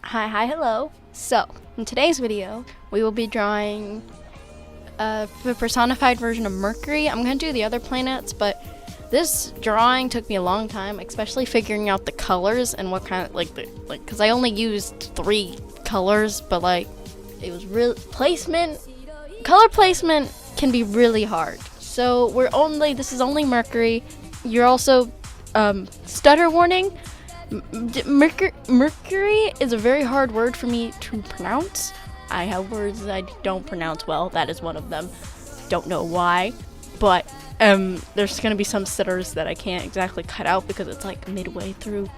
Hi, hello. So, in today's video, we will be drawing the personified version of Mercury. I'm going to do the other planets, but this drawing took me a long time, especially figuring out the colors and what kind of, because I only used 3 colors, but, it was real color placement can be really hard. So, this is only Mercury. You're also, stutter warning. Mercury is a very hard word for me to pronounce. I have words that I don't pronounce well. That is one of them. Don't know why, but there's gonna be some stutters that I can't exactly cut out because it's like midway through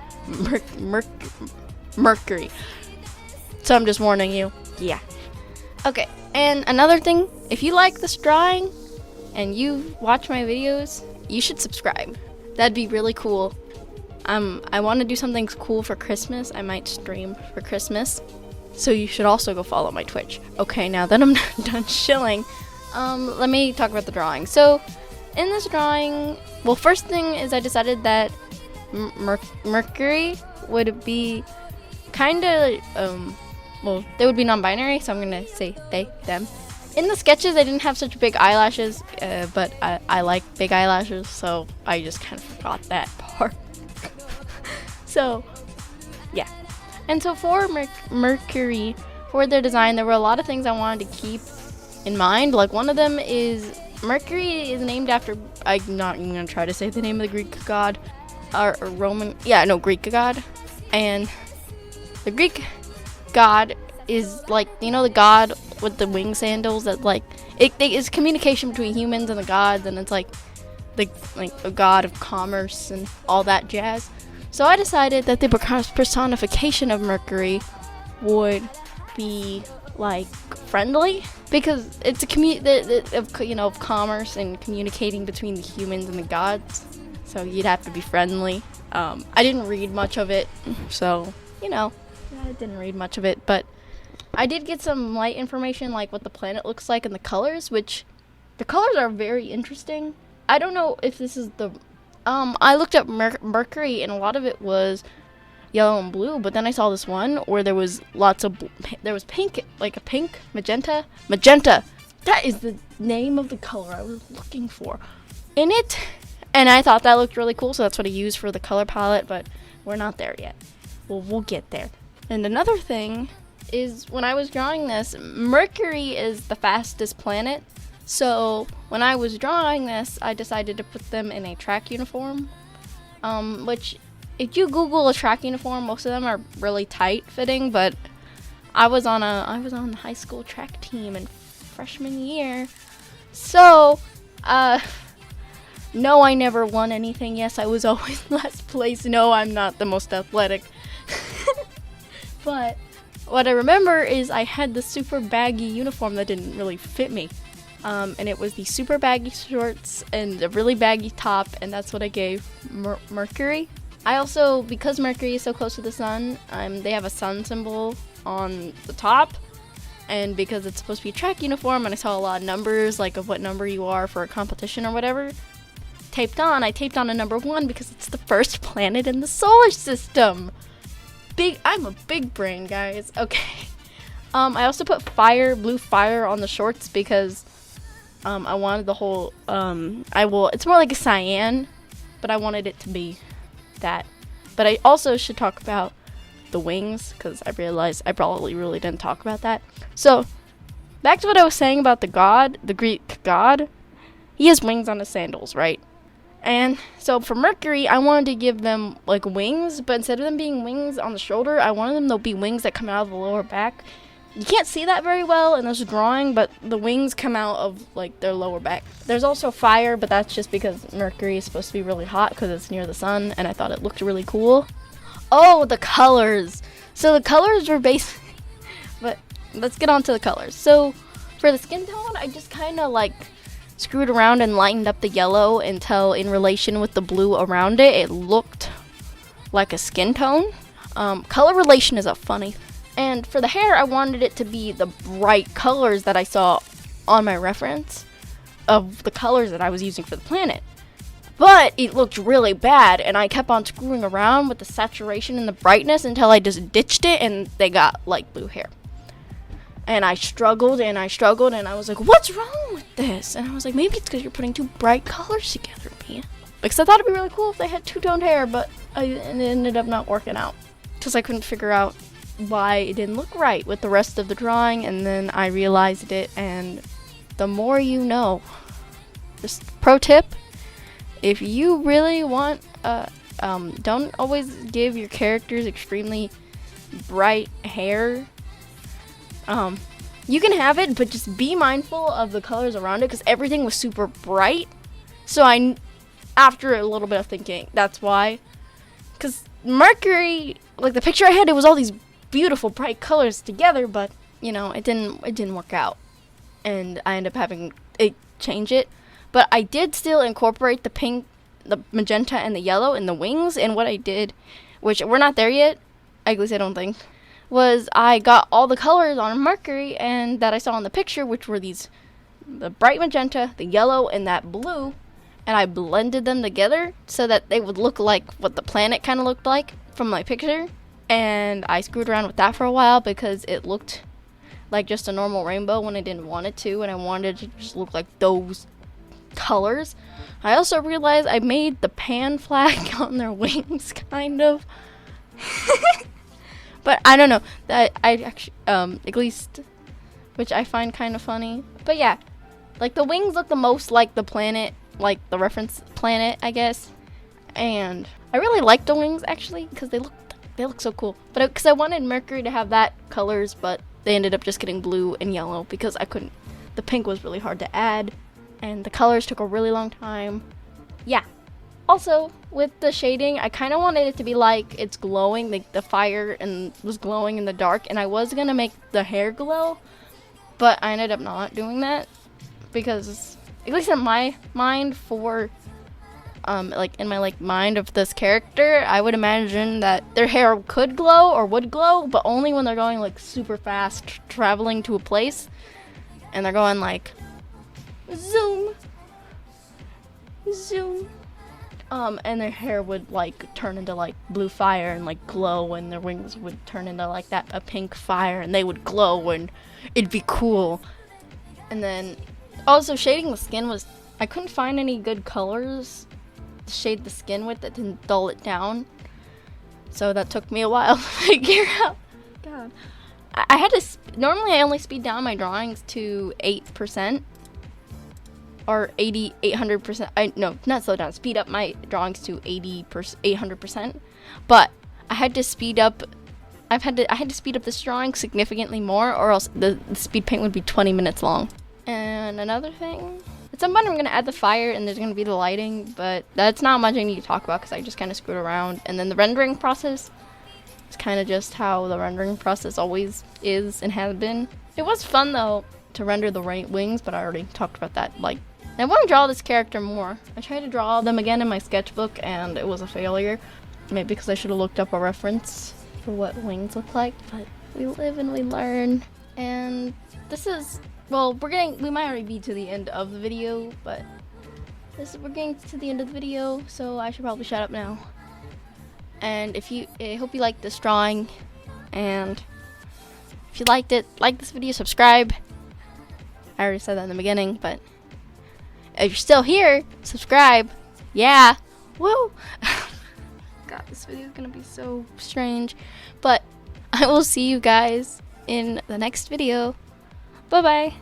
Mercury. So I'm just warning you. Yeah. Okay. And another thing, if you like this drawing and you watch my videos, you should subscribe. That'd be really cool. I want to do something cool for Christmas. I might stream for Christmas. So you should also go follow my Twitch. Okay, now that I'm done chilling, let me talk about the drawing. So, in this drawing, well, first thing is I decided that Mercury would be kind of, they would be non-binary, so I'm going to say they, them. In the sketches, I didn't have such big eyelashes, but I like big eyelashes, so I just kind of forgot that part. So, yeah. And so for Mercury, for their design, there were a lot of things I wanted to keep in mind. Like, one of them is Mercury is named after, I'm not even going to try to say the name of the Greek god, or Greek god. And the Greek god is the god with the wing sandals that it's communication between humans and the gods, and it's like a god of commerce and all that jazz. So I decided that the personification of Mercury would be friendly, because it's a of commerce and communicating between the humans and the gods. So you'd have to be friendly. I didn't read much of it, so I didn't read much of it, but I did get some light information, like what the planet looks like and the colors, which the colors are very interesting. I don't know if this is I looked up Mercury, and a lot of it was yellow and blue, but then I saw this one where there was there was pink, like a pink, magenta. That is the name of the color I was looking for in it, and I thought that looked really cool, so that's what I used for the color palette, but we're not there yet. Well, we'll get there. And another thing is, when I was drawing this, Mercury is the fastest planet. So when I was drawing this, I decided to put them in a track uniform, which if you Google a track uniform, most of them are really tight fitting, but I was on the high school track team in freshman year. So, no, I never won anything. Yes, I was always last place. No, I'm not the most athletic. But what I remember is I had the super baggy uniform that didn't really fit me. And it was the super baggy shorts and a really baggy top, and that's what I gave Mercury. I also, because Mercury is so close to the sun, they have a sun symbol on the top, and because it's supposed to be a track uniform, and I saw a lot of numbers, of what number you are for a competition or whatever, I taped on a number 1 because it's the first planet in the solar system. I'm a big brain, guys. Okay. I also put blue fire on the shorts because I wanted the whole, it's more like a cyan, but I wanted it to be that. But I also should talk about the wings, because I realized I probably really didn't talk about that. So, back to what I was saying about the Greek god. He has wings on his sandals, right? And so for Mercury, I wanted to give them wings, but instead of them being wings on the shoulder, I wanted them to be wings that come out of the lower back. You can't see that very well in this drawing, but the wings come out of their lower back. There's also fire, but that's just because Mercury is supposed to be really hot because it's near the sun, and I thought it looked really cool. Oh, the colors. So the colors were but let's get on to the colors. So for the skin tone, I just kind of screwed around and lightened up the yellow until, in relation with the blue around it, it looked like a skin tone. Color relation is a funny And for the hair, I wanted it to be the bright colors that I saw on my reference of the colors that I was using for the planet. But it looked really bad, and I kept on screwing around with the saturation and the brightness until I just ditched it, and they got light blue hair. And I struggled, and I was like, what's wrong with this? And I was like, maybe it's because you're putting two bright colors together, Mia. Because I thought it'd be really cool if they had two-toned hair, but it ended up not working out. Because I couldn't figure out why it didn't look right with the rest of the drawing, and then I realized it, and the more you know. Just pro tip, if you really want, don't always give your characters extremely bright hair. You can have it, but just be mindful of the colors around it, because everything was super bright. So after a little bit of thinking, that's why. Because Mercury, like the picture I had, it was all these beautiful bright colors together, but you know, it didn't work out, and I ended up having it change it. But I did still incorporate the pink, the magenta, and the yellow in the wings. And what I did, which we're not there yet, at least I don't think, was I got all the colors on Mercury and that I saw in the picture, which were the bright magenta, the yellow, and that blue, and I blended them together so that they would look like what the planet kind of looked like from my picture. And I screwed around with that for a while because it looked like just a normal rainbow when I didn't want it to, and I wanted it to just look like those colors. I also realized I made the pan flag on their wings, kind of. But I don't know. That I actually, at least, which I find kind of funny. But yeah, like the wings look the most like the planet, like the reference planet, I guess. And I really like the wings actually because they look so cool. But because I wanted Mercury to have that colors, but they ended up just getting blue and yellow because I couldn't. The pink was really hard to add. And the colors took a really long time. Yeah. Also, with the shading, I kind of wanted it to be like it's glowing, like the fire and was glowing in the dark. And I was going to make the hair glow, but I ended up not doing that. Because, at least in my mind for, mind of this character, I would imagine that their hair could glow or would glow, but only when they're going like super fast, traveling to a place. And they're going like, zoom, and their hair would like turn into like blue fire and like glow, and their wings would turn into like that a pink fire, and they would glow, and it'd be cool. And then also shading the skin was, I couldn't find any good colors to shade the skin with that didn't dull it down, so that took me a while to figure out. God, I had to normally I only speed down my drawings to 8%. Or 800%. No, not slow down. Speed up my drawings to 800%. But I had to speed up. I had to speed up this drawing significantly more, or else the speed paint would be 20 minutes long. And another thing, at some point I'm gonna add the fire, and there's gonna be the lighting, but that's not much I need to talk about because I just kind of screwed around. And then the rendering process is kind of just how the rendering process always is and has been. It was fun though to render the wings, but I already talked about that. Like, I want to draw this character more. I tried to draw them again in my sketchbook, and it was a failure. Maybe because I should have looked up a reference for what wings look like, but we live and we learn. And this is, well, we might already be to the end of the video, but we're getting to the end of the video, so I should probably shut up now. And I hope you liked this drawing, and if you liked it, like this video, subscribe. I already said that in the beginning, but if you're still here, subscribe. Yeah. Woo. God, this video is going to be so strange. But I will see you guys in the next video. Bye-bye.